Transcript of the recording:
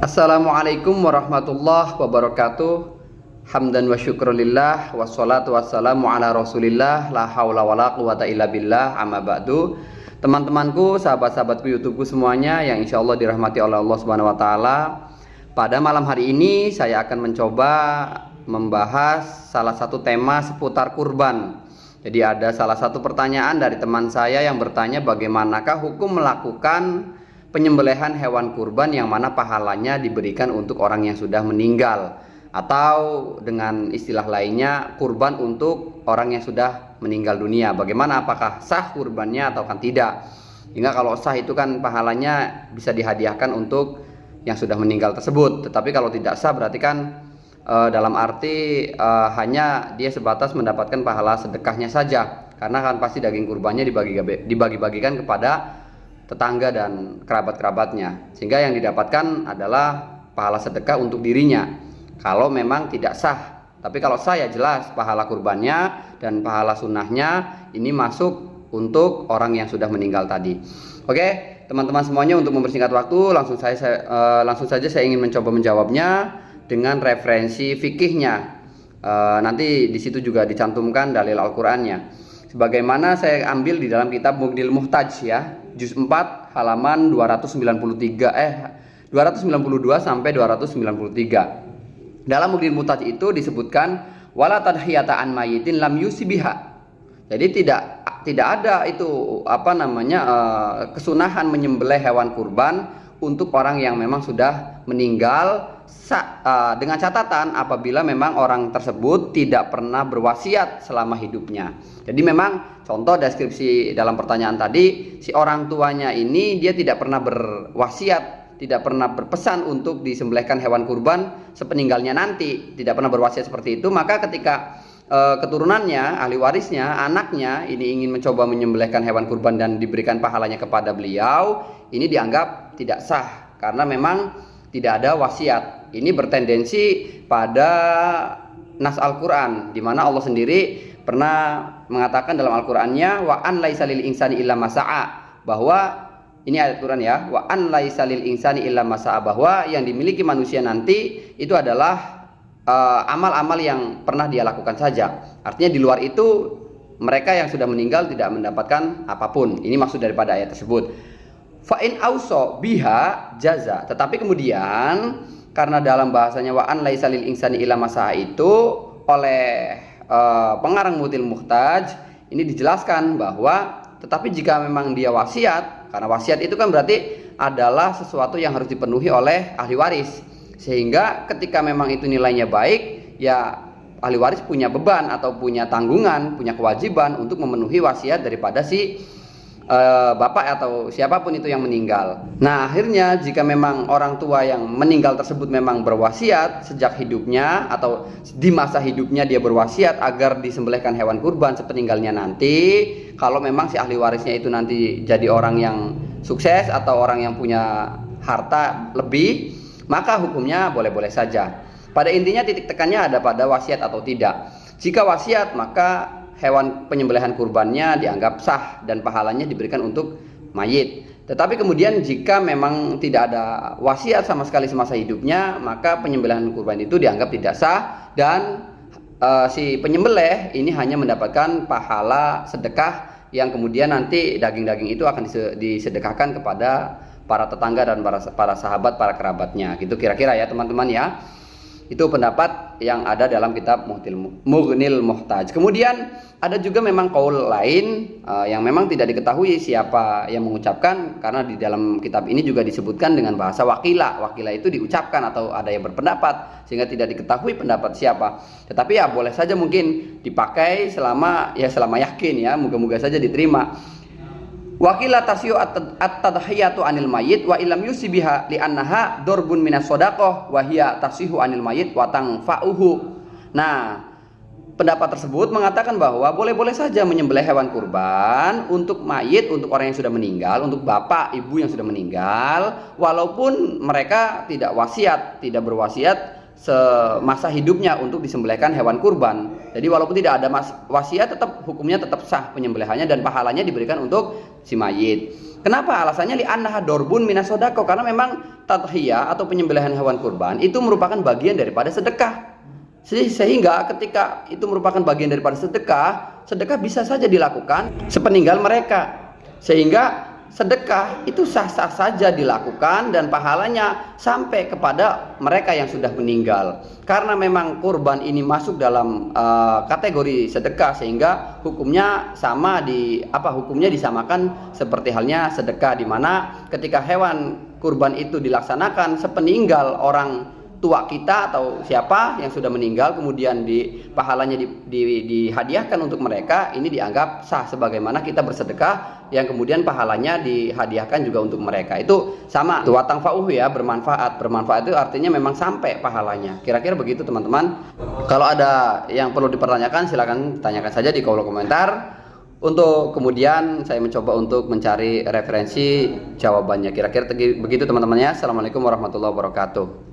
Assalamualaikum warahmatullahi wabarakatuh. Hamdan wa syukrulillah wassalatu wassalamu ala rasulillah la haula wala quwata illa billah amma ba'du. Teman-temanku, sahabat-sahabatku YouTubeku semuanya yang insya Allah dirahmati oleh Allah Subhanahu wa taala. Pada malam hari ini saya akan mencoba membahas salah satu tema seputar kurban. Jadi ada salah satu pertanyaan dari teman saya yang bertanya bagaimanakah hukum melakukan penyembelihan hewan kurban yang mana pahalanya diberikan untuk orang yang sudah meninggal, atau dengan istilah lainnya kurban untuk orang yang sudah meninggal dunia. Bagaimana, apakah sah kurbannya atau kan tidak? Hingga kalau sah itu kan pahalanya bisa dihadiahkan untuk yang sudah meninggal tersebut. Tetapi kalau tidak sah berarti kan dalam arti hanya dia sebatas mendapatkan pahala sedekahnya saja, karena kan pasti daging kurbannya dibagi-bagikan kepada tetangga dan kerabat-kerabatnya, sehingga yang didapatkan adalah pahala sedekah untuk dirinya kalau memang tidak sah. Tapi kalau sah ya jelas pahala kurbannya dan pahala sunnahnya ini masuk untuk orang yang sudah meninggal tadi. Oke teman-teman semuanya, untuk mempersingkat waktu langsung saja saya ingin mencoba menjawabnya dengan referensi fikihnya. Nanti di situ juga dicantumkan dalil Al-Qur'annya, sebagaimana saya ambil di dalam kitab Mughnil Muhtaj ya, juz 4 halaman 292 sampai 293. Dalam Mughnil Muhtaj itu disebutkan wala tadhiyata an mayyitin lam yusibiha. Jadi tidak ada itu kesunahan menyembelih hewan kurban untuk orang yang memang sudah meninggal, dengan catatan apabila memang orang tersebut tidak pernah berwasiat selama hidupnya. Jadi memang contoh deskripsi dalam pertanyaan tadi, si orang tuanya ini dia tidak pernah berwasiat, tidak pernah berpesan untuk disembelihkan hewan kurban sepeninggalnya nanti, tidak pernah berwasiat seperti itu. Maka ketika keturunannya, ahli warisnya, anaknya ini ingin mencoba menyembelihkan hewan kurban dan diberikan pahalanya kepada beliau, ini dianggap tidak sah karena memang tidak ada wasiat. Ini bertendensi pada nas Al-Qur'an, di mana Allah sendiri pernah mengatakan dalam Al-Qur'annya wa an laisa lil insani illa ma sa'a, bahwa ini ayat Quran ya, wa an laisa lil insani illa ma sa'a, bahwa yang dimiliki manusia nanti itu adalah amal-amal yang pernah dia lakukan saja. Artinya di luar itu mereka yang sudah meninggal tidak mendapatkan apapun. Ini maksud daripada ayat tersebut. Fa in auso biha jaza. Tetapi kemudian karena dalam bahasanya wa an laisa lil insani illa ma sa'a itu oleh pengarang Mughnil Muhtaj ini dijelaskan bahwa tetapi jika memang dia wasiat, karena wasiat itu kan berarti adalah sesuatu yang harus dipenuhi oleh ahli waris, sehingga ketika memang itu nilainya baik, ya ahli waris punya beban atau punya tanggungan, punya kewajiban untuk memenuhi wasiat daripada si bapak atau siapapun itu yang meninggal. Nah akhirnya jika memang orang tua yang meninggal tersebut memang berwasiat sejak hidupnya atau di masa hidupnya dia berwasiat agar disembelihkan hewan kurban sepeninggalnya nanti, kalau memang si ahli warisnya itu nanti jadi orang yang sukses atau orang yang punya harta lebih, maka hukumnya boleh-boleh saja. Pada intinya titik tekannya ada pada wasiat atau tidak. Jika wasiat maka hewan penyembelihan kurbannya dianggap sah dan pahalanya diberikan untuk mayit. Tetapi kemudian jika memang tidak ada wasiat sama sekali semasa hidupnya, maka penyembelihan kurban itu dianggap tidak sah dan si penyembelih ini hanya mendapatkan pahala sedekah yang kemudian nanti daging-daging itu akan disedekahkan kepada para tetangga dan para sahabat, para kerabatnya. Gitu kira-kira ya teman-teman ya. Itu pendapat yang ada dalam kitab Mughnil Muhtaj. Kemudian ada juga memang qaul lain yang memang tidak diketahui siapa yang mengucapkan, karena di dalam kitab ini juga disebutkan dengan bahasa wakila. Wakila itu diucapkan atau ada yang berpendapat sehingga tidak diketahui pendapat siapa. Tetapi ya boleh saja mungkin dipakai selama yakin ya, moga-moga saja diterima. Wakila tasyu at-tadhiyatu anil mayyit wa illam yusibiha li annaha durbun minas shadaqah wa hiya tasihu anil mayyit wa tanfa'uhu. Nah, pendapat tersebut mengatakan bahwa boleh-boleh saja menyembelih hewan kurban untuk mayit, untuk orang yang sudah meninggal, untuk bapak, ibu yang sudah meninggal, walaupun mereka tidak berwasiat semasa hidupnya untuk disembelihkan hewan kurban. Jadi walaupun tidak ada wasiat, tetap hukumnya tetap sah penyembelihannya dan pahalanya diberikan untuk si mayit. Kenapa? Alasannya li'annaha dorbun minas sodako, karena memang tadhiyah atau penyembelihan hewan kurban itu merupakan bagian daripada sedekah. Sehingga ketika itu merupakan bagian daripada sedekah, sedekah bisa saja dilakukan sepeninggal mereka. Sehingga sedekah itu sah-sah saja dilakukan dan pahalanya sampai kepada mereka yang sudah meninggal. Karena memang kurban ini masuk dalam kategori sedekah, sehingga hukumnya hukumnya disamakan seperti halnya sedekah, di mana ketika hewan kurban itu dilaksanakan sepeninggal orang tua kita atau siapa yang sudah meninggal, kemudian pahalanya dihadiahkan untuk mereka, ini dianggap sah sebagaimana kita bersedekah yang kemudian pahalanya dihadiahkan juga untuk mereka. Itu sama, watang fauh ya, bermanfaat itu artinya memang sampai pahalanya. Kira-kira begitu teman-teman. Kalau ada yang perlu dipertanyakan silakan tanyakan saja di kolom komentar. Untuk kemudian saya mencoba untuk mencari referensi jawabannya. Kira-kira begitu teman-teman ya. Assalamualaikum warahmatullahi wabarakatuh.